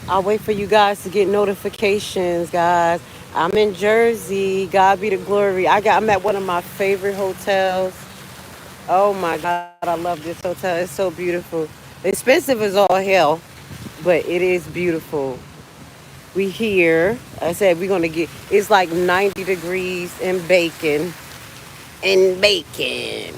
I'll wait for you guys to get notifications, guys. I'm in Jersey. God be the glory. I'm at one of my favorite hotels. Oh my God, I love this hotel. It's so beautiful. Expensive as all hell, but it is beautiful. We here. I said we're gonna get. It's like 90 degrees in bacon. In bacon.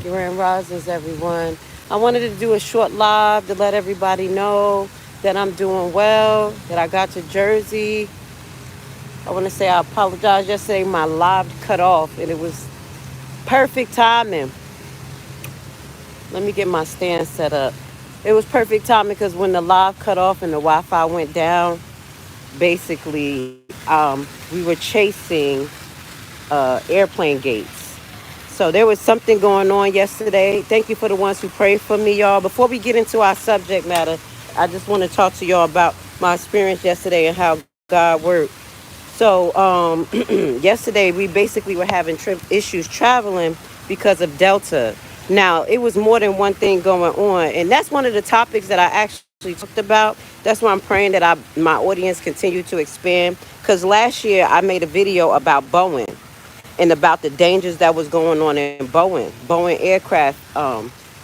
Grand Risings, everyone. I wanted to do a short live to let everybody know that I'm doing well, that I got to Jersey. I want to say I apologize. Yesterday, my live cut off, and it was perfect timing. Let me get my stand set up. It was perfect timing because when the live cut off and the Wi-Fi went down, basically, we were chasing airplane gates. So there was something going on yesterday. Thank you for the ones who prayed for me, y'all. Before we get into our subject matter, I just want to talk to y'all about my experience yesterday and how God worked. So yesterday we basically were having issues traveling because of Delta. Now it was more than one thing going on, and that's one of the topics that I actually talked about. That's why I'm praying that my audience continue to expand. Because last year I made a video about Boeing and about the dangers that was going on in Boeing aircraft.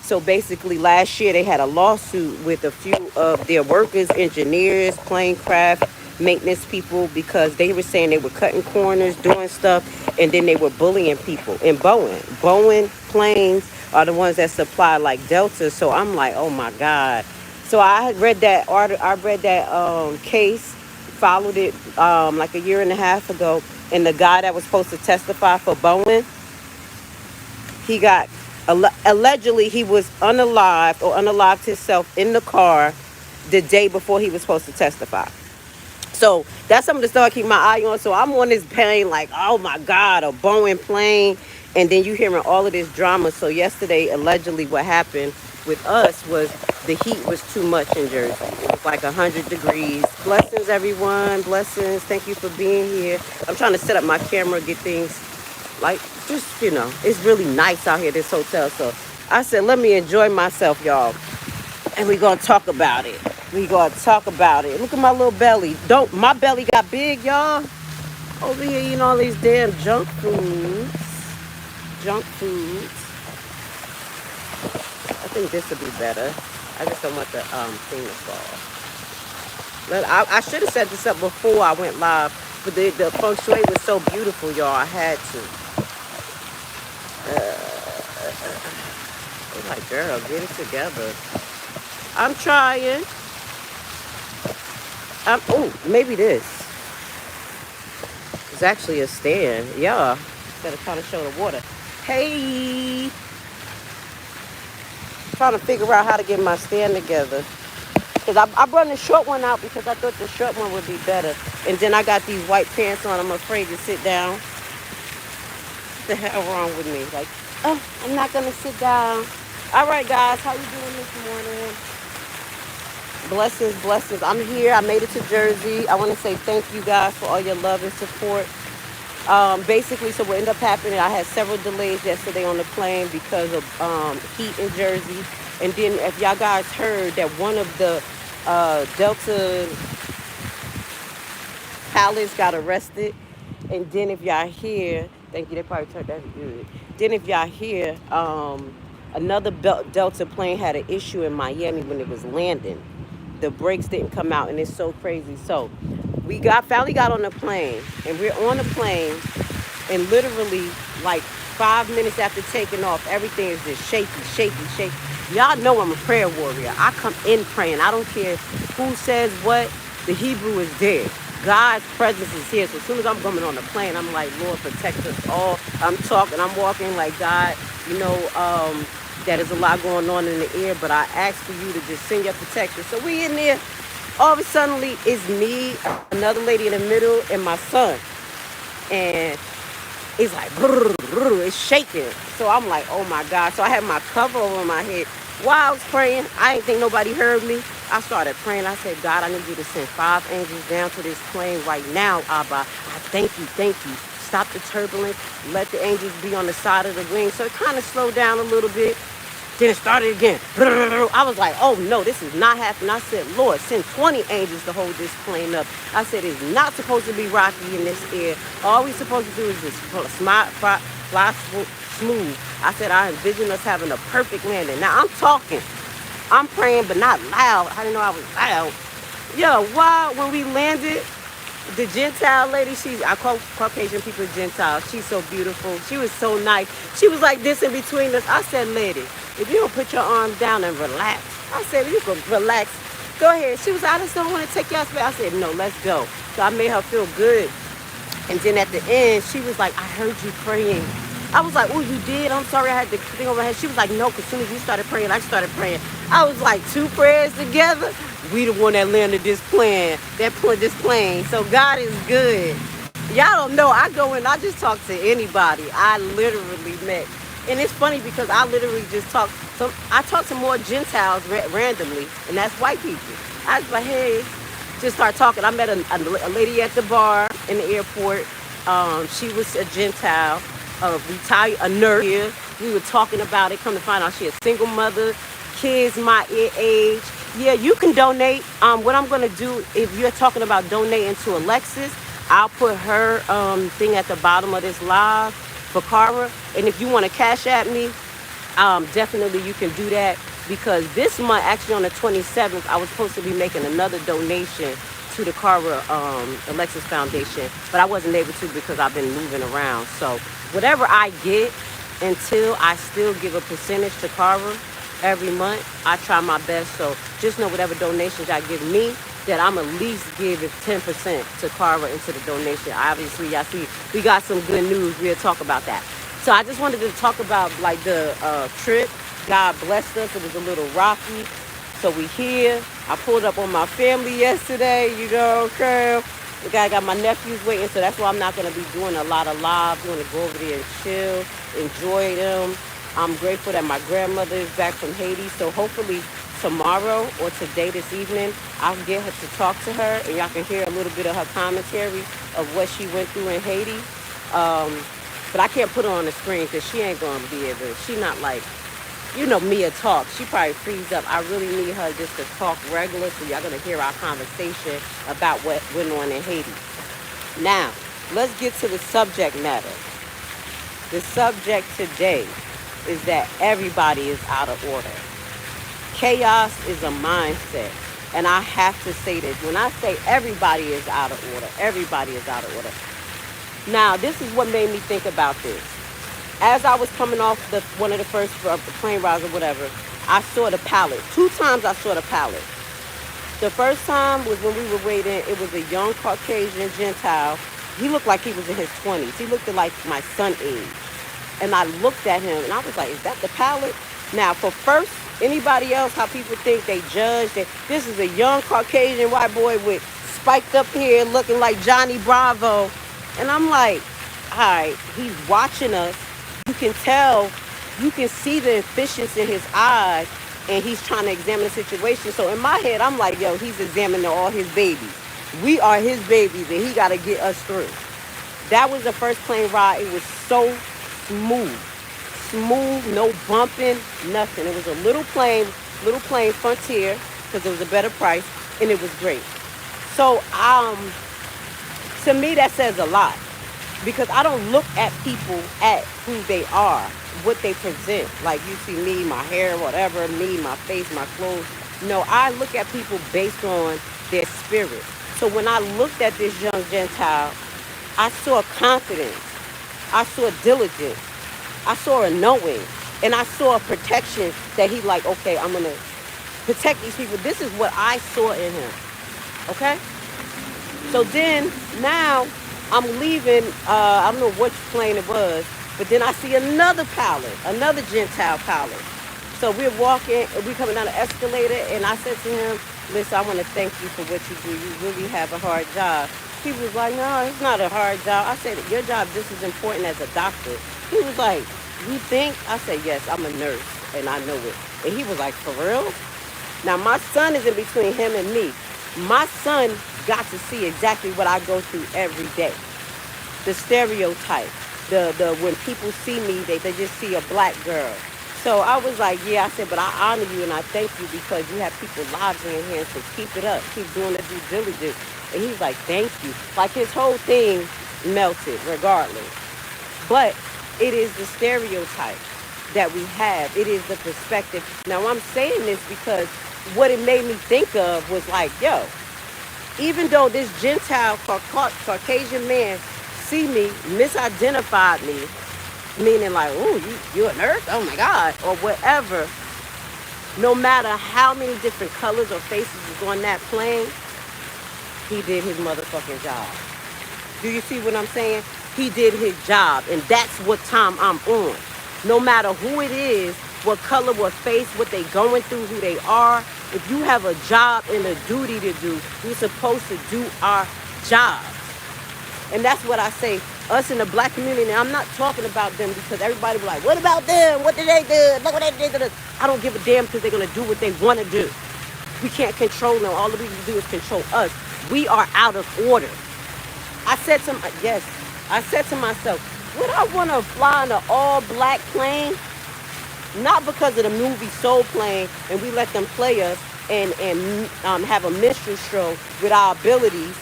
So basically, last year they had a lawsuit with a few of their workers, engineers, plane craft maintenance people, because they were saying they were cutting corners, doing stuff, and then they were bullying people in Boeing. Boeing planes are the ones that supply like Delta. So I'm like, oh my God. So I had read that article. I read that case, followed it like a year and a half ago, and the guy that was supposed to testify for Bowen, he got allegedly he was unalived or unalived himself in the car the day before he was supposed to testify. So that's something to start keeping my eye on. So I'm on this plane like, oh my God, a Boeing plane. And then you hearing all of this drama. So yesterday, allegedly what happened with us was the heat was too much in Jersey. It was like 100 degrees. Blessings, everyone. Blessings. Thank you for being here. I'm trying to set up my camera, get things like, just, it's really nice out here, this hotel. So I said, let me enjoy myself, y'all. And we're going to talk about it. We gonna talk about it. Look at my little belly. My belly got big, y'all. Over here eating all these damn junk foods. Junk foods. I think this would be better. I just don't want the thing to fall. But I should have set this up before I went live. But the feng shui was so beautiful, y'all. I had to. I'm like, girl, get it together. I'm trying. Oh, maybe this. It's actually a stand. Yeah. Gotta kind of show the water. Hey. Trying to figure out how to get my stand together. Because I brought the short one out because I thought the short one would be better. And then I got these white pants on. I'm afraid to sit down. What the hell wrong with me? Like, oh, I'm not going to sit down. All right, guys. How you doing this morning? Blessings, blessings. I'm here. I made it to Jersey. I want to say thank you guys for all your love and support. Basically, so what ended up happening, I had several delays yesterday on the plane because of heat in Jersey. And then if y'all guys heard that one of the Delta pilots got arrested. And then if y'all hear, thank you, they probably turned that good. Then if y'all hear, another Delta plane had an issue in Miami when it was landing. The brakes didn't come out, and it's so crazy. So we finally got on the plane, and we're on the plane, and literally like 5 minutes after taking off, everything is just shaky, shaky, shaky. Y'all know I'm a prayer warrior. I come in praying. I don't care who says what. The Hebrew is there. God's presence is here. So as soon as I'm coming on the plane, I'm like, Lord, protect us all. I'm walking like, God, that is a lot going on in the air, but I ask for you to just send your protection. So we in there. All of a sudden, it's me, another lady in the middle, and my son. And it's like, brr, brr, it's shaking. So I'm like, oh my God. So I had my cover over my head. While I was praying, I didn't think nobody heard me. I started praying. I said, God, I need you to send 5 angels down to this plane right now, Abba. I thank you, thank you. stop the turbulence, let the angels be on the side of the wing. So it kind of slowed down a little bit. Then it started again. I was like, oh no, this is not happening. I said, Lord, send 20 angels to hold this plane up. I said, it's not supposed to be rocky in this air. All we're supposed to do is just fly smooth. I said, I envision us having a perfect landing. Now I'm talking. I'm praying, but not loud. I didn't know I was loud. Yo, why when we landed, the Gentile lady, I call Caucasian people Gentiles. She's so beautiful. She was so nice. She was like this in between us. I said, lady, if you don't put your arms down and relax. I said, you can relax. Go ahead. She was like, I just don't want to take you out. I said, no, let's go. So I made her feel good. And then at the end, she was like, I heard you praying. I was like, oh, you did? I'm sorry, I had the thing over my head. She was like, no, because as soon as you started praying, I started praying. I was like, 2 prayers together. We the one that landed this plane. So God is good. Y'all don't know. I go in, I just talk to anybody. I literally met. And it's funny because I literally just talk. I talk to more Gentiles randomly, and that's white people. I was like, hey, just start talking. I met a lady at the bar in the airport. She was a Gentile, a nurse here. We were talking about it. Come to find out, she a single mother, kids my age. Yeah, you can donate. What I'm gonna do, if you're talking about donating to Alexis, I'll put her thing at the bottom of this live for Cara. And if you want to cash at me, definitely you can do that, because this month, actually on the 27th, I was supposed to be making another donation to the Cara Alexis Foundation, but I wasn't able to because I've been moving around. So whatever I get, until I still give a percentage to Cara every month, I try my best. So just know whatever donations y'all give me, that I'm at least give 10% to Cara into the donation. Obviously, y'all see, we got some good news. We'll talk about that. So I just wanted to talk about like the trip. God blessed us. It was a little rocky. So we here. I pulled up on my family yesterday, okay. I got my nephews waiting, so that's why I'm not going to be doing a lot of live. I'm going to go over there and chill, enjoy them. I'm grateful that my grandmother is back from Haiti, so hopefully tomorrow or today, this evening, I'll get her to talk to her, and y'all can hear a little bit of her commentary of what she went through in Haiti. But I can't put her on the screen because she ain't going to be able. She not like, Mia talk. She probably frees up. I really need her just to talk regular, so y'all going to hear our conversation about what went on in Haiti. Now, let's get to the subject matter. The subject today is that everybody is out of order. Chaos is a mindset. And I have to say this. When I say everybody is out of order, everybody is out of order. Now, this is what made me think about this. As I was coming off one of the first plane rides or whatever, I saw the pallet. 2 times I saw the pallet. The first time was when we were waiting. It was a young Caucasian Gentile. He looked like he was in his 20s. He looked like my son age. And I looked at him and I was like, is that the pallet? Now, for first, anybody else, how people think they judge, that this is a young Caucasian white boy with spiked up hair looking like Johnny Bravo. And I'm like, all right, he's watching us. You can tell, you can see the efficiency in his eyes, and he's trying to examine the situation. So in my head, I'm like, yo, he's examining all his babies. We are his babies, and he got to get us through. That was the first plane ride. It was so smooth, no bumping, nothing. It was a little plane Frontier, because it was a better price, and it was great. So to me, that says a lot, because I don't look at people at who they are, what they present. Like you see me, my hair, whatever, me, my face, my clothes. No, I look at people based on their spirit. So when I looked at this young Gentile, I saw confidence, I saw diligence, I saw a knowing, and I saw a protection that he like, okay, I'm going to protect these people. This is what I saw in him, okay? So then, now, I'm leaving, I don't know which plane it was, but then I see another pilot, another Gentile pilot. So we're walking, we're coming down the escalator, and I said to him, listen, I want to thank you for what you do. You really have a hard job. He was like, no, it's not a hard job. I said, your job is just as important as a doctor. He was like, you think? I said, yes, I'm a nurse, and I know it. And he was like, for real? Now, my son is in between him and me. My son got to see exactly what I go through every day. the stereotype. The when people see me, they just see a black girl. So I was like, yeah, I said, but I honor you and I thank you because you have people's lives in your hands, so keep it up, keep doing the due diligence. And he's like, thank you. Like his whole thing melted regardless. But it is the stereotype that we have. It is the perspective. Now I'm saying this because what it made me think of was like, yo, even though this Gentile Caucasian man see me, misidentified me, meaning like, oh, you a nerd? Oh my God, or whatever. No matter how many different colors or faces is on that plane, he did his motherfucking job. Do you see what I'm saying? He did his job, and that's what time I'm on. No matter who it is, what color, what face, what they going through, who they are, if you have a job and a duty to do, we're supposed to do our jobs. And that's what I say, us in the black community, and I'm not talking about them because everybody be like, what about them? What did they do? Look what they did. I don't give a damn because they're going to do what they want to do. We can't control them. All we can do is control us. We are out of order. I said to myself, would I want to fly in an all-black plane? Not because of the movie Soul Plane, and we let them play us and have a minstrel show with our abilities.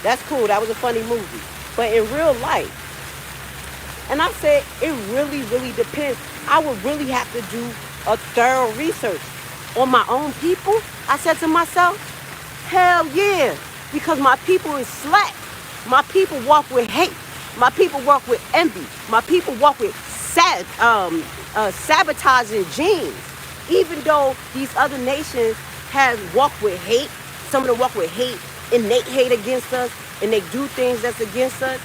That's cool. That was a funny movie. But in real life, and I said, it really, really depends. I would really have to do a thorough research on my own people. I said to myself, hell yeah, because my people is slack. My people walk with hate. My people walk with envy. My people walk with sabotaging genes. Even though these other nations have walked with hate, some of them walk with hate, innate hate against us, and they do things that's against us,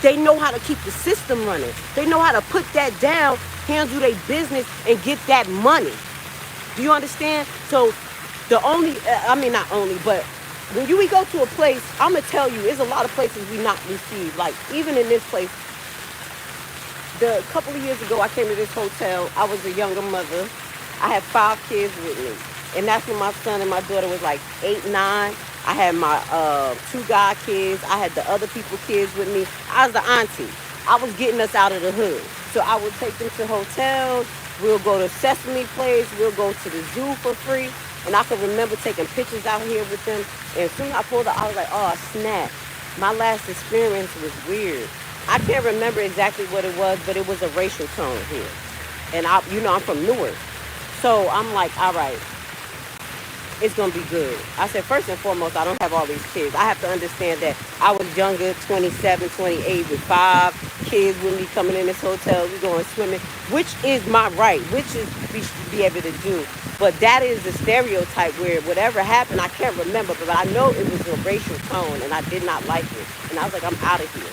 they know how to keep the system running. They know how to put that down, handle their business, and get that money. Do you understand? So the only, not only, but when we go to a place, I'm going to tell you, there's a lot of places we not received. Like, even in this place, a couple of years ago, I came to this hotel. I was a younger mother. I had 5 kids with me. And that's when my son and my daughter was like 8, 9. I had my 2 guy kids. I had the other people's kids with me. I was the auntie. I was getting us out of the hood. So I would take them to hotels. We'll go to Sesame Place. We'll go to the zoo for free. And I can remember taking pictures out here with them. And as soon as I pulled out, I was like, oh, snap. My last experience was weird. I can't remember exactly what it was, but it was a racial tone here. And I'm from Newark. So I'm like, all right, it's going to be good. I said, first and foremost, I don't have all these kids. I have to understand that I was younger, 27, 28, with 5 kids with me coming in this hotel. We going swimming, which is my right, which is we should be able to do. But that is the stereotype where whatever happened, I can't remember, but I know it was a racial tone, and I did not like it. And I was like, I'm out of here.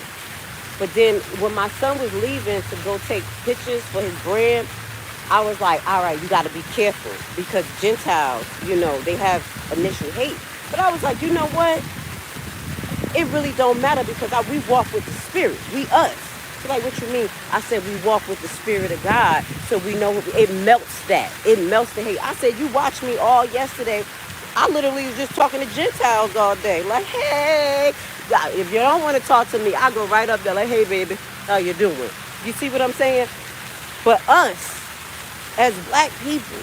But then when my son was leaving to go take pictures for his brand, I was like, all right, you got to be careful because Gentiles, they have initial hate. But I was like, you know what? It really don't matter because we walk with the spirit. We us. She's like, what you mean? I said, we walk with the spirit of God. So we know it melts that. It melts the hate. I said, you watched me all yesterday. I literally was just talking to Gentiles all day. Like, hey, if you don't want to talk to me, I go right up there like, hey, baby, how you doing? You see what I'm saying? But us, as black people,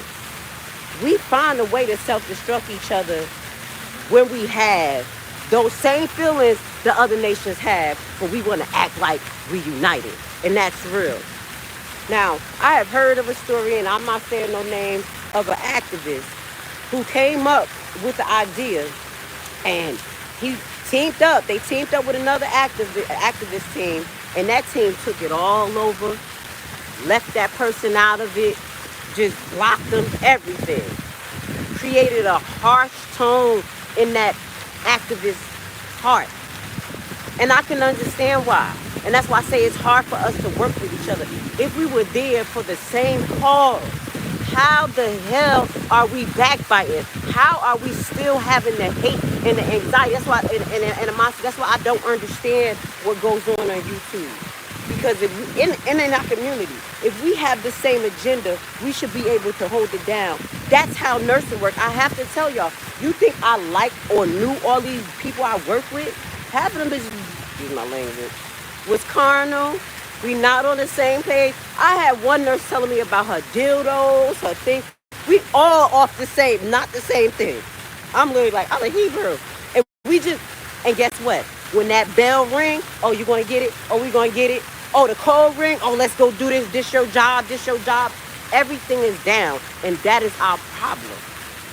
we find a way to self-destruct each other when we have those same feelings the other nations have, but we want to act like we united. And that's real. Now, I have heard of a story, and I'm not saying no names, of an activist who came up with the idea, and he teamed up. They teamed up with another activist team, and that team took it all over, left that person out of it, just blocked them, everything. Created a harsh tone in that activist's heart. And I can understand why. And that's why I say it's hard for us to work with each other. If we were there for the same cause, how the hell are we backbiting? How are we still having the hate and the anxiety? That's why, that's why I don't understand what goes on YouTube. Because if in our community, if we have the same agenda, we should be able to hold it down. That's how nursing works. I have to tell y'all, you think I like or knew all these people I work with? Half of them is excuse my language, was carnal. We not on the same page. I had one nurse telling me about her dildos, her thing. We all off the same, not the same thing. I'm literally like, I'm a Hebrew. And we just, and guess what? When that bell ring, oh, you gonna get it? Oh, we gonna get it? Oh, the call ring, oh, let's go do this. This your job, this your job. Everything is down. And that is our problem.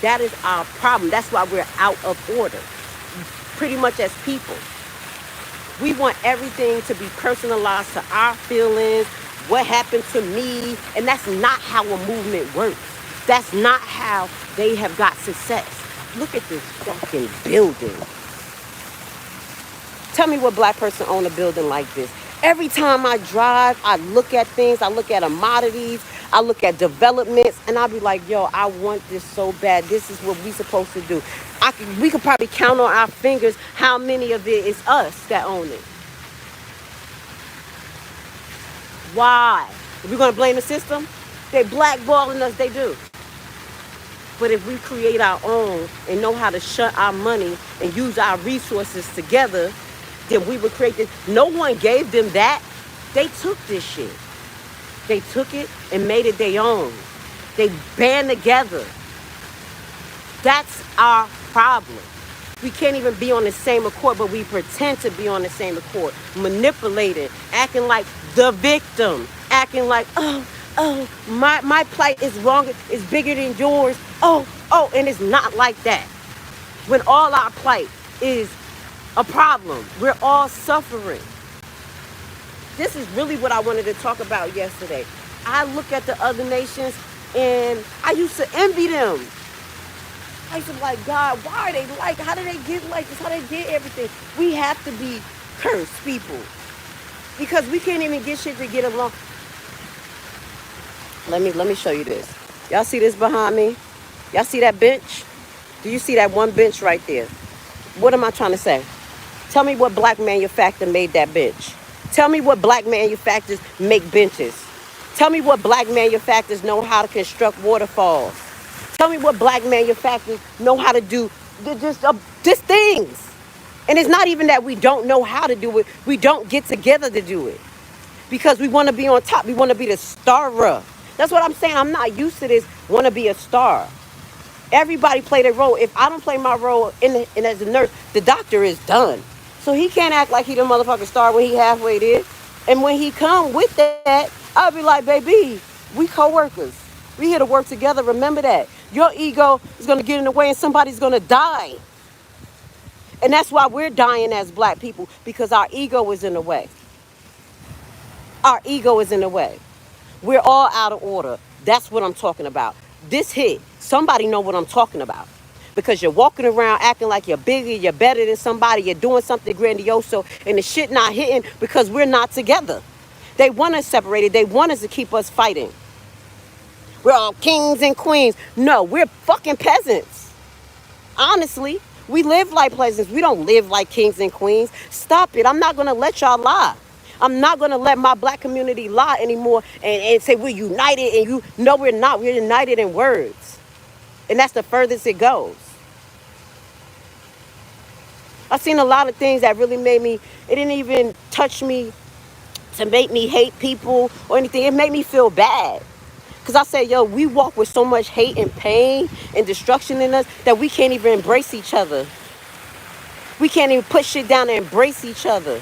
That is our problem. That's why we're out of order. Pretty much as people. We want everything to be personalized to our feelings, what happened to me. And that's not how a movement works. That's not how they have got success. Look at this fucking building. Tell me what black person own a building like this. Every time I drive, I look at things. I look at commodities. I look at developments. And I'll be like, yo, I want this so bad. This is what we supposed to do. We could probably count on our fingers how many of it is us that own it. Why? If we're going to blame the system, they blackballing us. They do. But if we create our own and know how to shut our money and use our resources together, then we would create this. No one gave them that. They took this shit. They took it and made it their own. They band together. That's our problem. We can't even be on the same accord, but we pretend to be on the same accord. Manipulating, acting like the victim, acting like, oh, my plight is wrong, is bigger than yours. Oh, and it's not like that. When all our plight is a problem, we're all suffering. This is really what I wanted to talk about yesterday. I look at the other nations and I used to envy them. I used to be like, God, why are they like, how do they get like this? How do they get everything? We have to be cursed people because we can't even get shit to get along. Let me show you this. Y'all see this behind me? Y'all see that bench? Do you see that one bench right there? What am I trying to say? Tell me what black manufacturer made that bench. Tell me what black manufacturers make benches. Tell me what black manufacturers know how to construct waterfalls. Tell me what black manufacturers know how to do just things. And it's not even that we don't know how to do it. We don't get together to do it. Because we want to be on top. We want to be the star. That's what I'm saying. I'm not used to this, want to be a star. Everybody play their role. If I don't play my role and as a nurse, the doctor is done. So he can't act like he the motherfucking star when he halfway there. And when he come with that, I'll be like, baby, we co-workers. We here to work together. Remember that. Your ego is going to get in the way and somebody's going to die. And that's why we're dying as black people, because our ego is in the way. Our ego is in the way. We're all out of order. That's what I'm talking about. This hit. Somebody know what I'm talking about. Because you're walking around acting like you're bigger, you're better than somebody, you're doing something grandiose, and the shit not hitting because we're not together. They want us separated. They want us to keep us fighting. We're all kings and queens. No, we're fucking peasants. Honestly, we live like peasants. We don't live like kings and queens. Stop it. I'm not going to let y'all lie. I'm not going to let my black community lie anymore and say we're united. And you know we're not. We're united in words. And that's the furthest it goes. I've seen a lot of things that really made me, it didn't even touch me to make me hate people or anything. It made me feel bad. Because I said, yo, we walk with so much hate and pain and destruction in us that we can't even embrace each other. We can't even put shit down and embrace each other.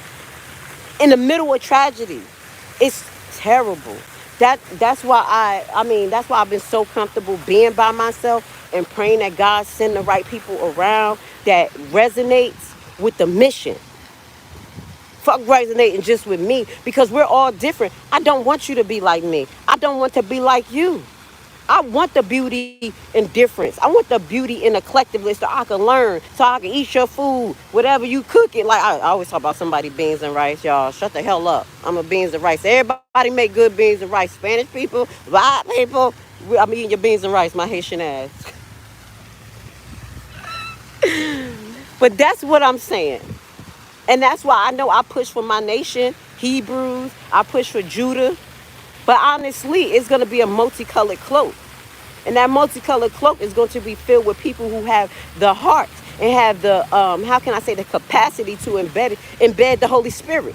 In the middle of tragedy. It's terrible. That's why that's why I've been so comfortable being by myself and praying that God send the right people around that resonates with the mission. Fuck resonating just with me, because we're all different. I don't want you to be like me. I don't want to be like you. I want the beauty in difference. I want the beauty in the collectiveness so I can learn, so I can eat your food, whatever you cook it. Like I always talk about somebody beans and rice, y'all. Shut the hell up. I'm a beans and rice. Everybody make good beans and rice. Spanish people, white people. I'm eating your beans and rice, my Haitian ass. But that's what I'm saying. And that's why I know I push for my nation, Hebrews. I push for Judah. But honestly, it's going to be a multicolored cloak. And that multicolored cloak is going to be filled with people who have the heart and have the how can I say, the capacity to embed the Holy Spirit.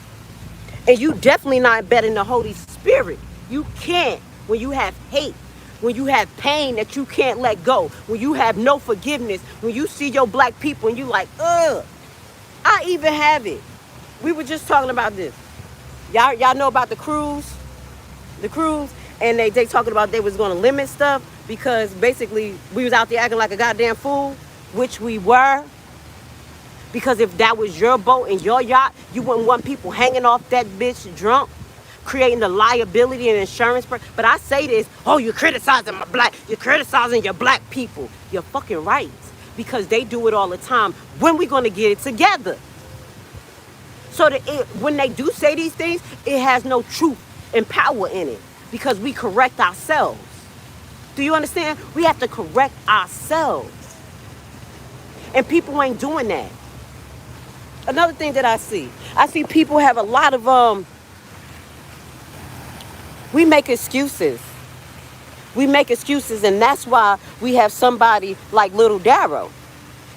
And you definitely not embedding the Holy Spirit. You can't when you have hate, when you have pain that you can't let go, when you have no forgiveness, when you see your black people and you like, ugh, I even have it. We were just talking about this. Y'all know about the cruise? The cruise? And they talking about they was going to limit stuff because basically we was out there acting like a goddamn fool, which we were. Because if that was your boat and your yacht, you wouldn't want people hanging off that bitch drunk, creating the liability and insurance. But I say this, oh, you're criticizing you're criticizing your black people. You're fucking right. Because they do it all the time. When we going to get it together? So that when they do say these things, it has no truth and power in it. Because we correct ourselves. Do you understand? We have to correct ourselves. And people ain't doing that. Another thing that I see people have a lot of, we make excuses. We make excuses, and that's why we have somebody like Little Darrow.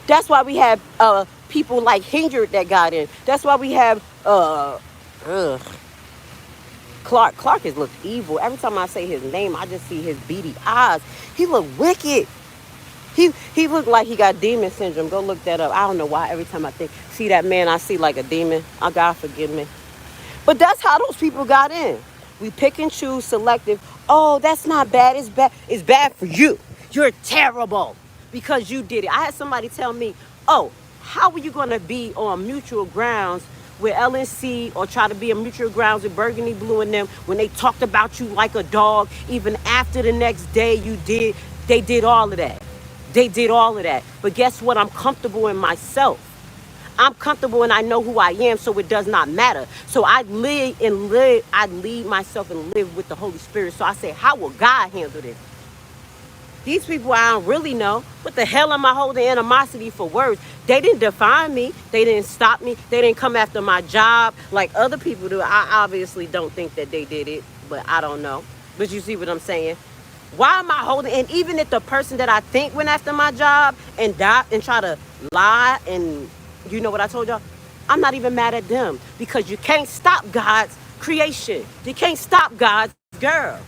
That's why we have people like Hindered that got in. That's why we have Clark. Clark has looked evil. Every time I say his name, I just see his beady eyes. He looked wicked. He looked like he got demon syndrome. Go look that up. I don't know why every time I see that man, I see like a demon. Oh, God forgive me. But that's how those people got in. We pick and choose, selective. Oh, that's not bad. It's bad. It's bad for you. You're terrible because you did it. I had somebody tell me, oh, how are you going to be on mutual grounds with LNC or try to be on mutual grounds with Burgundy Blue and them when they talked about you like a dog, even after the next day they did all of that. They did all of that. But guess what? I'm comfortable in myself. I'm comfortable and I know who I am, so it does not matter. So I lead myself and live with the Holy Spirit. So I say, how will God handle this? These people I don't really know. What the hell am I holding animosity for words? They didn't define me. They didn't stop me. They didn't come after my job like other people do. I obviously don't think that they did it, but I don't know. But you see what I'm saying? Why am I holding? And even if the person that I think went after my job and died and try to lie, and you know what I told y'all? I'm not even mad at them because you can't stop God's creation. You can't stop God's girl.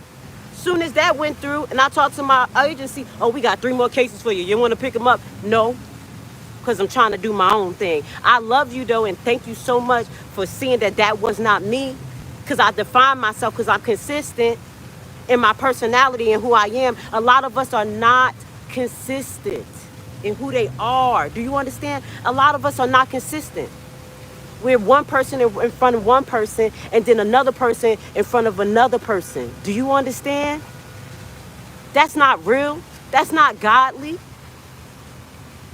Soon as that went through and I talked to my agency, oh, we got 3 more cases for you. You want to pick them up? No, because I'm trying to do my own thing. I love you though, and thank you so much for seeing that was not me, because I define myself because I'm consistent in my personality and who I am. A lot of us are not consistent in who they are. Do you understand? A lot of us are not consistent. We're one person in front of one person and then another person in front of another person. Do you understand? That's not real. That's not godly.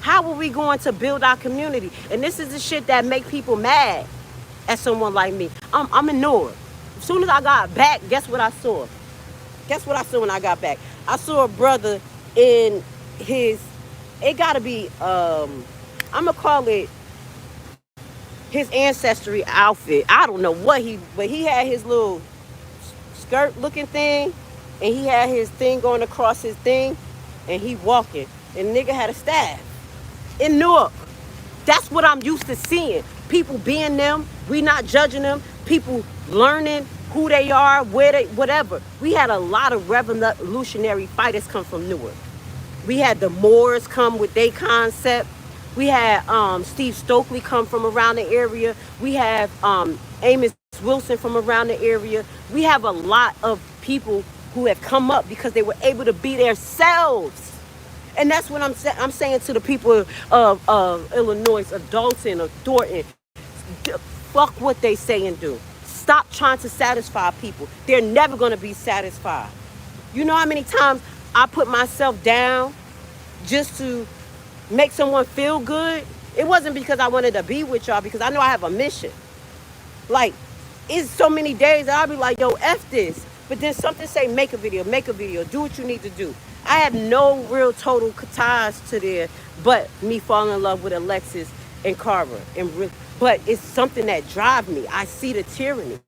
How are we going to build our community? And this is the shit that make people mad at someone like me. I'm ignored. As soon as I got back, guess what I saw? Guess what I saw when I got back? I saw a brother in his, it gotta be, I'm gonna call it his ancestry outfit. I don't know what but he had his little skirt looking thing, and he had his thing going across his thing, and he walking. And the nigga had a staff in Newark. That's what I'm used to seeing. People being them, we not judging them, people learning who they are, where they, whatever. We had a lot of revolutionary fighters come from Newark. We had the Moors come with their concept. We had Steve Stokely come from around the area. We have Amos Wilson from around the area. We have a lot of people who have come up because they were able to be themselves. And that's what I'm saying to the people of Illinois, of Dalton, of Thornton. Fuck what they say and do. Stop trying to satisfy people. They're never going to be satisfied. You know how many times I put myself down just to make someone feel good? It wasn't because I wanted to be with y'all, because I know I have a mission. Like, it's so many days that I'll be like, yo, F this. But then something say, make a video, do what you need to do. I have no real total ties to there, but me falling in love with Alexis and Carver. But it's something that drives me. I see the tyranny.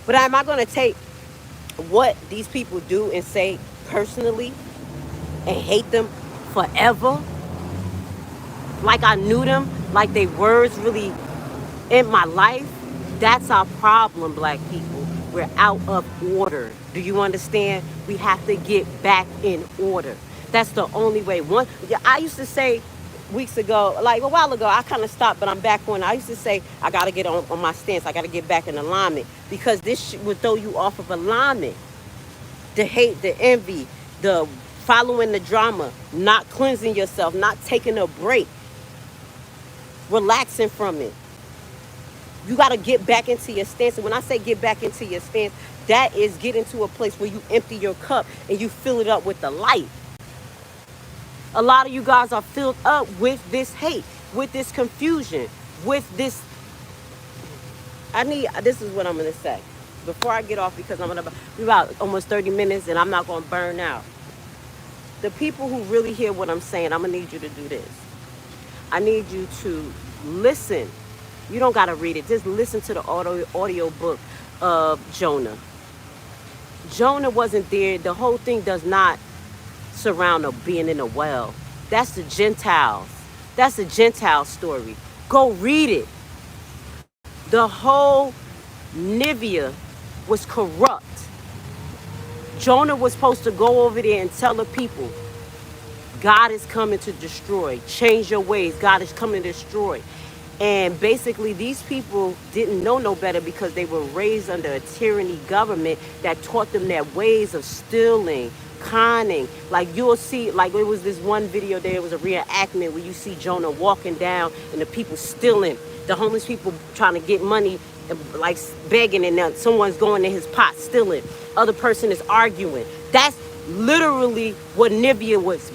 But am I going to take what these people do and say personally and hate them forever? like I knew them, like they words really in my life. That's our problem, black people. We're out of order. Do you understand? We have to get back in order. That's the only way. One, yeah, I used to say weeks ago, like a while ago, I kind of stopped, but I'm back on. I used to say, I got to get on my stance. I got to get back in alignment because this shit would throw you off of alignment. The hate, the envy, the following the drama, not cleansing yourself, not taking a break, relaxing from it. You got to get back into your stance. And when I say get back into your stance, that is get into a place where you empty your cup and you fill it up with the light. A lot of you guys are filled up with this hate, with this confusion, with this. This is what I'm going to say before I get off, because I'm going to be about almost 30 minutes and I'm not going to burn out. The people who really hear what I'm saying, I'm going to need you to do this. I need you to listen. You don't got to read it. Just listen to the audio book of Jonah. Jonah wasn't there. The whole thing does not surround being in a well. That's the Gentiles. That's a Gentile story. Go read it. The whole Nineveh was corrupt. Jonah was supposed to go over there and tell the people, God is coming to destroy. Change your ways. God is coming to destroy. And basically, these people didn't know no better because they were raised under a tyranny government that taught them their ways of stealing, conning. Like you'll see, like it was this one video there, it was a reenactment where you see Jonah walking down and the people stealing. The homeless people trying to get money, like begging, and then someone's going in his pot stealing. Other person is arguing. That's literally what Nineveh was.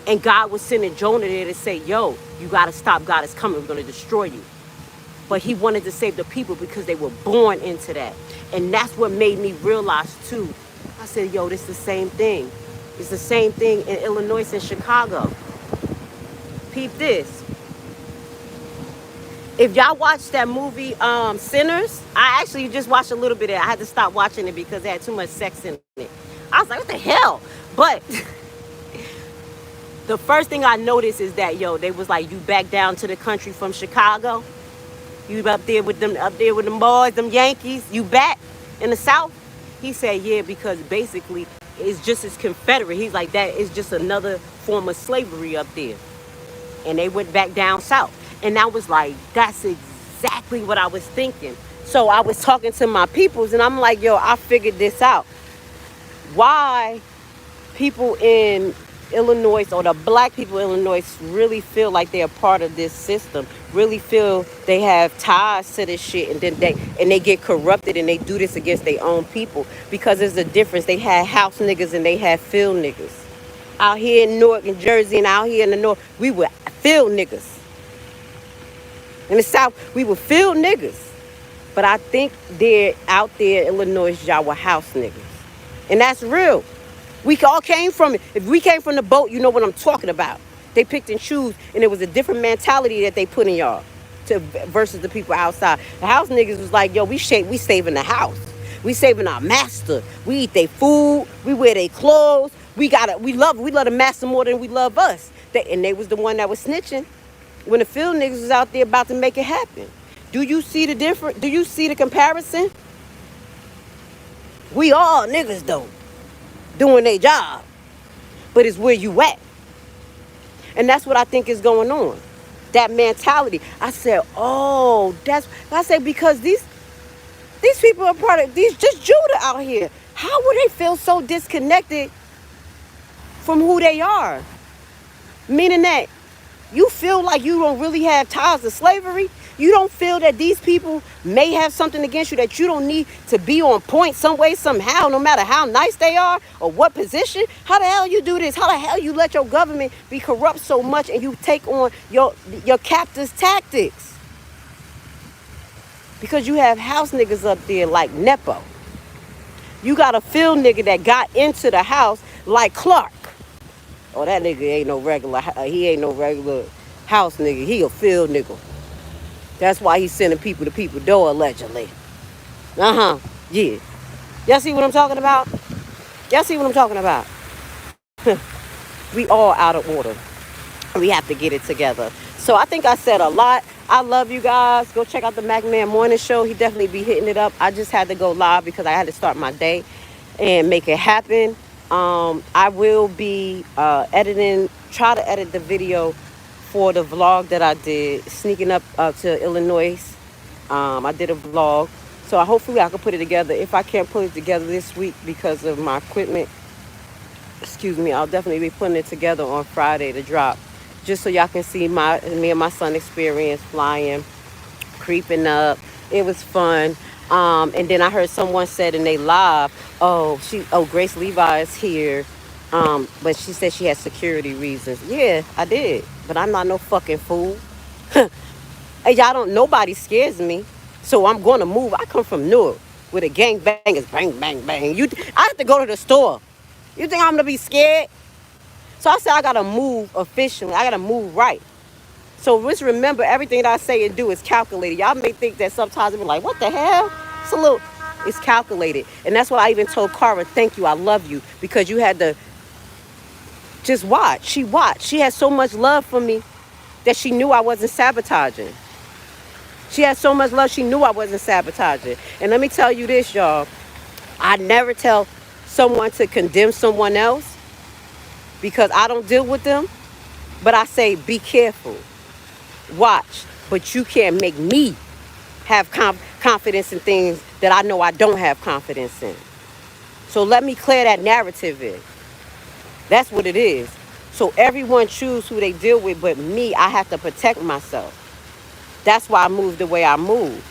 And God was sending Jonah there to say, yo, you got to stop. God is coming. We're going to destroy you. But he wanted to save the people because they were born into that. And that's what made me realize, too. I said, yo, this is the same thing. It's the same thing in Illinois and Chicago. Peep this. If y'all watched that movie, Sinners, I actually just watched a little bit of it. I had to stop watching it because it had too much sex in it. I was like, what the hell? But the first thing I noticed is that, yo, they was like, you back down to the country from Chicago? You up there with them boys, them Yankees? You back in the South? He said, yeah, because basically it's just as Confederate. He's like, that is just another form of slavery up there. And they went back down South. And I was like, that's exactly what I was thinking. So I was talking to my peoples and I'm like, yo, I figured this out. Why people in Illinois, or the black people in Illinois, really feel like they're part of this system, really feel they have ties to this shit, and then they get corrupted and they do this against their own people, because there's a difference. They had house niggas and they had field niggas. Out here in Newark and Jersey and out here in the North, we were field niggas. In the South, we were field niggas. But I think they're out there in Illinois, y'all were house niggas. And that's real. We all came from it. If we came from the boat, you know what I'm talking about. They picked and choose, and it was a different mentality that they put in y'all versus the people outside. The house niggas was like, yo, we saving the house. We saving our master. We eat their food. We wear their clothes. We love the master more than we love us. And they was the one that was snitching when the field niggas was out there about to make it happen. Do you see the difference? Do you see the comparison? We all niggas though, doing their job, but it's where you at. And that's what I think is going on. That mentality. I said, because these people are part of just Judah out here. How would they feel so disconnected from who they are? Meaning that you feel like you don't really have ties to slavery. You don't feel that these people may have something against you, that you don't need to be on point some way, somehow, no matter how nice they are or what position. How the hell you do this? How the hell you let your government be corrupt so much and you take on your captors' tactics? Because you have house niggas up there like Nepo. You got a field nigga that got into the house like Clark. Oh, that nigga ain't no regular house nigga. He a field nigga. That's why he's sending people to people's door, allegedly. Yeah. Y'all see what I'm talking about? We all out of order. We have to get it together. So I think I said a lot. I love you guys. Go check out the Mac Man Morning Show. He definitely be hitting it up. I just had to go live because I had to start my day and make it happen. I will be editing, try to edit the video for the vlog that I did, sneaking up to Illinois. I did a vlog. So hopefully I can put it together. If I can't put it together this week because of my equipment, excuse me, I'll definitely be putting it together on Friday to drop. Just so y'all can see me and my son experience flying, creeping up. It was fun. And then I heard someone said in they live, Grace Levi is here. But she said she has security reasons. Yeah, I did. But I'm not no fucking fool. Hey, y'all don't, nobody scares me. So I'm going to move. I come from Newark with a gang bangers, bang, bang, bang. I have to go to the store. You think I'm going to be scared? So I said I got to move efficiently. I got to move right. So just remember, everything that I say and do is calculated. Y'all may think that sometimes we're like, what the hell? It's calculated. And that's what I even told Cara, thank you, I love you. Because you had to just watch. She watched. She had so much love for me that she knew I wasn't sabotaging. She had so much love, she knew I wasn't sabotaging. And let me tell you this, y'all. I never tell someone to condemn someone else because I don't deal with them. But I say, be careful. Watch. But you can't make me have confidence in things that I know I don't have confidence in. So let me clear that narrative in. That's what it is. So everyone choose who they deal with, but me, I have to protect myself. That's why I move the way I move.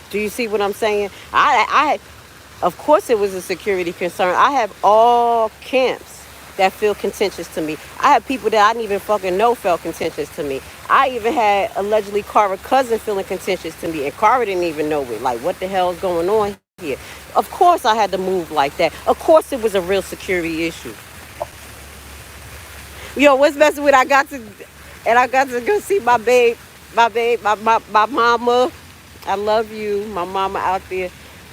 Do you see what I'm saying? Of course it was a security concern. I have all camps that feel contentious to me. I have people that I didn't even fucking know felt contentious to me. I even had allegedly Cara's cousin feeling contentious to me, and Cara didn't even know it. Like, what the hell is going on here? Of course I had to move like that. Of course it was a real security issue. Yo, what's messing with I got to go see my mama. I love you, my mama out there.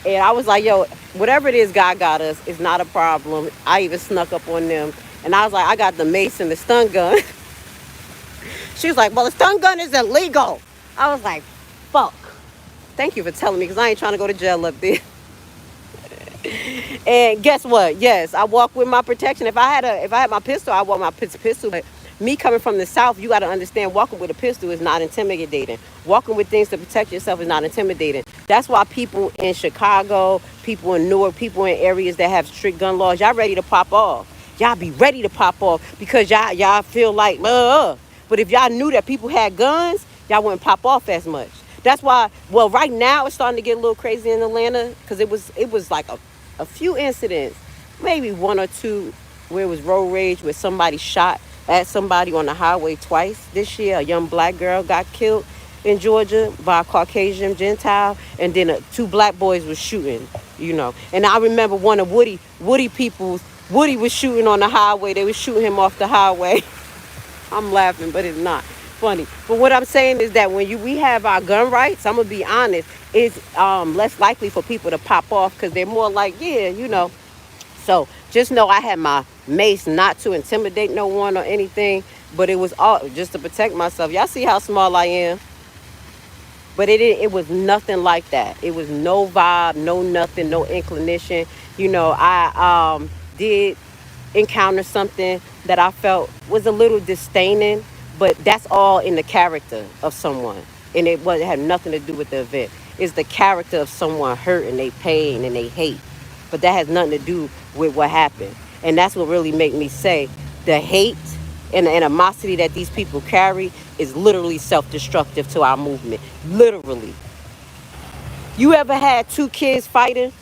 And I was like, yo, whatever it is God got us, it's not a problem. I even snuck up on them. And I was like, I got the mace and the stun gun. She was like, well, the stun gun is illegal. I was like, fuck. Thank you for telling me, because I ain't trying to go to jail up there. And guess what? Yes, I walk with my protection. If I had my pistol, I walk my pistol. But me coming from the South, you got to understand, walking with a pistol is not intimidating. Walking with things to protect yourself is not intimidating. That's why people in Chicago, people in Newark, people in areas that have strict gun laws, y'all ready to pop off. Y'all be ready to pop off because y'all feel like, But if y'all knew that people had guns, y'all wouldn't pop off as much. That's why, well, right now it's starting to get a little crazy in Atlanta because it was like a few incidents, maybe one or two, where it was road rage, where somebody shot at somebody on the highway twice this year. A young black girl got killed in Georgia by a Caucasian Gentile, and then two black boys was shooting, And I remember one of Woody was shooting on the highway. They was shooting him off the highway. I'm laughing, but it's not funny. But what I'm saying is that when we have our gun rights, I'm gonna be honest, it's less likely for people to pop off because they're more like, So just know I had my mace not to intimidate no one or anything, but it was all just to protect myself. Y'all see how small I am? But it was nothing like that. It was no vibe, no nothing, no inclination. I did encounter something that I felt was a little disdaining, but that's all in the character of someone. And it had nothing to do with the event. It's the character of someone hurt and they pain and they hate. But that has nothing to do with what happened. And that's what really made me say the hate and the animosity that these people carry is literally self-destructive to our movement. Literally. You ever had two kids fighting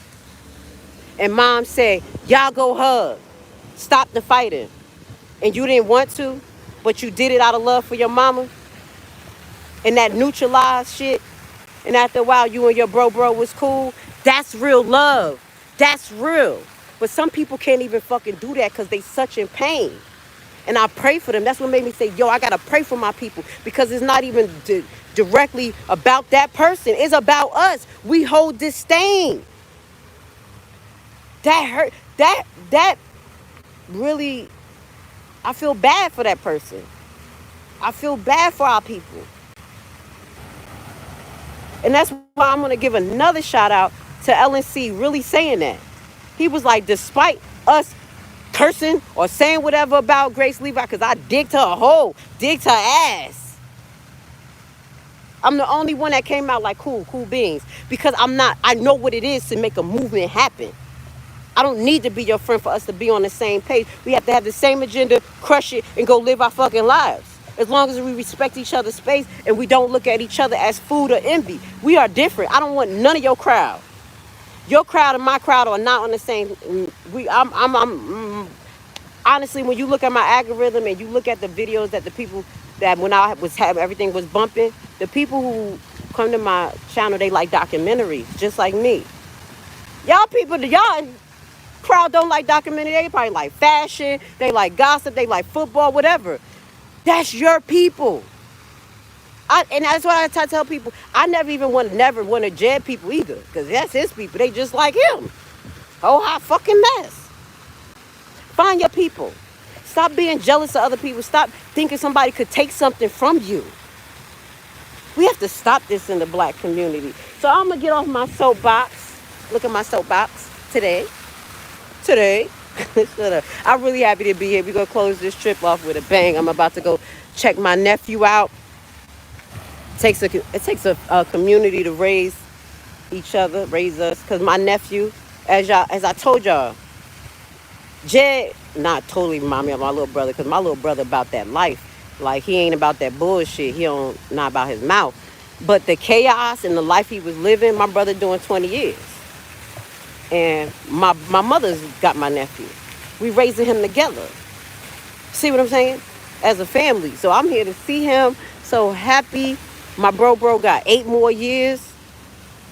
and mom said, y'all go hug, stop the fighting, and you didn't want to, but you did it out of love for your mama, and that neutralized shit, and after a while you and your bro was cool? That's real love. That's real. But some people can't even fucking do that because they such in pain. And I pray for them. That's what made me say, yo, I got to pray for my people, because it's not even directly about that person. It's about us. We hold disdain. That hurt. That really, I feel bad for that person. I feel bad for our people. And that's why I'm going to give another shout out to LNC really saying that. He was like, despite us cursing or saying whatever about Grace Levi, because I digged her hole, digged her ass. I'm the only one that came out like cool beings. Because I know what it is to make a movement happen. I don't need to be your friend for us to be on the same page. We have to have the same agenda, crush it, and go live our fucking lives. As long as we respect each other's space and we don't look at each other as food or envy. We are different. I don't want none of your crowd. Your crowd and my crowd are not on the same. Honestly, when you look at my algorithm and you look at the videos that the people that when I was having everything was bumping, the people who come to my channel, they like documentaries, just like me. Y'all crowd don't like documentary. They probably like fashion. They like gossip. They like football, whatever. That's your people. And that's why I tell people, I never want to jab people either, because that's his people. They just like him. Oh, hot fucking mess. Find your people. Stop being jealous of other people. Stop thinking somebody could take something from you. We have to stop this in the black community. So I'm going to get off my soapbox. Look at my soapbox today. I'm really happy to be here. We're going to close this trip off with a bang. I'm about to go check my nephew out. It takes a community to raise each other, raise us. Because my nephew, as I told y'all, Jed not totally remind me of my little brother, because my little brother about that life. Like, he ain't about that bullshit. He not about his mouth. But the chaos and the life he was living, my brother doing 20 years. And my mother's got my nephew. We raising him together. See what I'm saying? As a family. So I'm here to see him. So happy. My bro got 8 more years.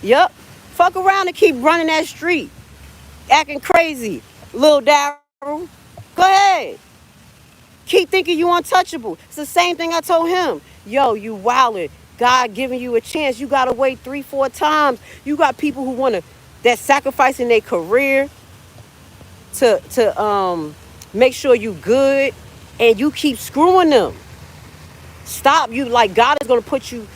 Yup. Fuck around and keep running that street. Acting crazy. Lil Darryl. Go ahead. Keep thinking you untouchable. It's the same thing I told him. Yo, you wildin'. God giving you a chance. You gotta wait 3-4 times. You got people who that's sacrificing their career to make sure you good, and you keep screwing them. Stop. You like, God is gonna put you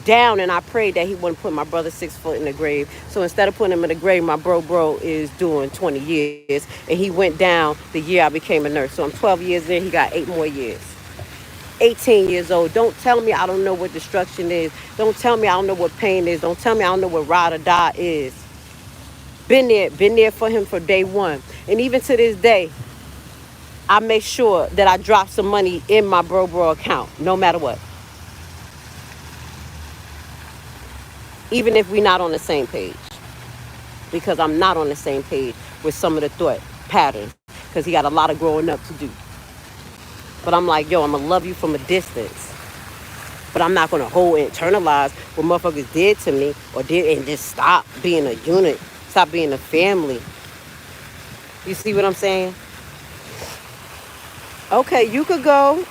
down, and I prayed that he wouldn't put my brother 6 foot in the grave. So instead of putting him in the grave, my bro is doing 20 years, and he went down the year I became a nurse. So I'm 12 years in. He got 8 more years. 18 years old. Don't tell me I don't know what destruction is. Don't tell me I don't know what pain is. Don't tell me I don't know what ride or die is. Been there for him for day one. And even to this day, I make sure that I drop some money in my bro account, no matter what. Even if we're not on the same page. Because I'm not on the same page with some of the thought patterns. Because he got a lot of growing up to do. But I'm like, yo, I'm going to love you from a distance. But I'm not going to hold and internalize what motherfuckers did to me or did, and just stop being a unit. Stop being a family. You see what I'm saying? Okay, you could go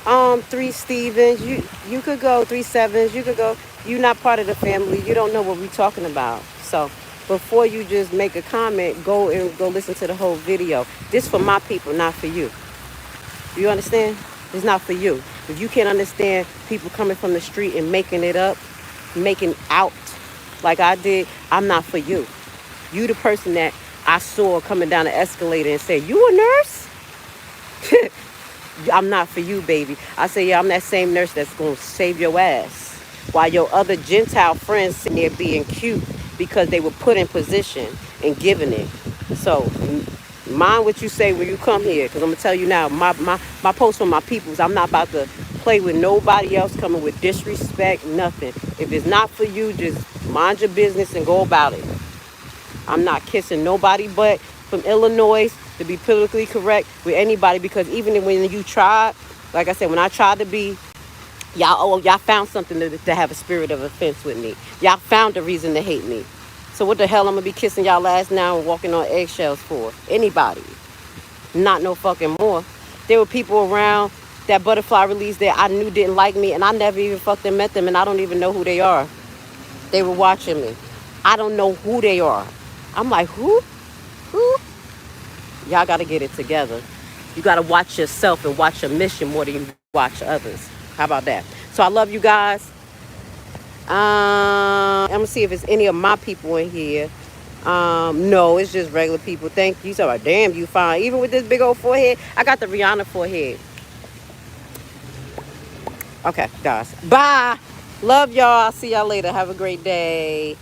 3 Stevens. You could go 3 Sevens. You could go. You're not part of the family. You don't know what we're talking about. So before you just make a comment, go listen to the whole video. This for my people, not for you. You understand? It's not for you. If you can't understand people coming from the street and making it up, making out like I did, I'm not for you. You the person that I saw coming down the escalator and said, you a nurse? I'm not for you, baby. I say, yeah, I'm that same nurse that's going to save your ass. While your other Gentile friends sitting there being cute because they were put in position and given it. So mind what you say when you come here, because I'm going to tell you now, my post for my peoples, I'm not about to play with nobody else coming with disrespect, nothing. If it's not for you, just mind your business and go about it. I'm not kissing nobody but from Illinois to be politically correct with anybody, because even when you tried, like I said, when I tried to be, y'all found something to have a spirit of offense with me. Y'all found a reason to hate me. So what the hell I'm going to be kissing y'all ass now and walking on eggshells for? Anybody. Not no fucking more. There were people around that butterfly release that I knew didn't like me, and I never even fucking met them, and I don't even know who they are. They were watching me. I don't know who they are. I'm like, who? Who? Y'all got to get it together. You got to watch yourself and watch your mission more than you watch others. How about that? So I love you guys. I'm gonna see if it's any of my people in here. No, it's just regular people. Thank you. So, damn, you fine. Even with this big old forehead, I got the Rihanna forehead. Okay, guys. Bye. Love y'all. I'll see y'all later. Have a great day.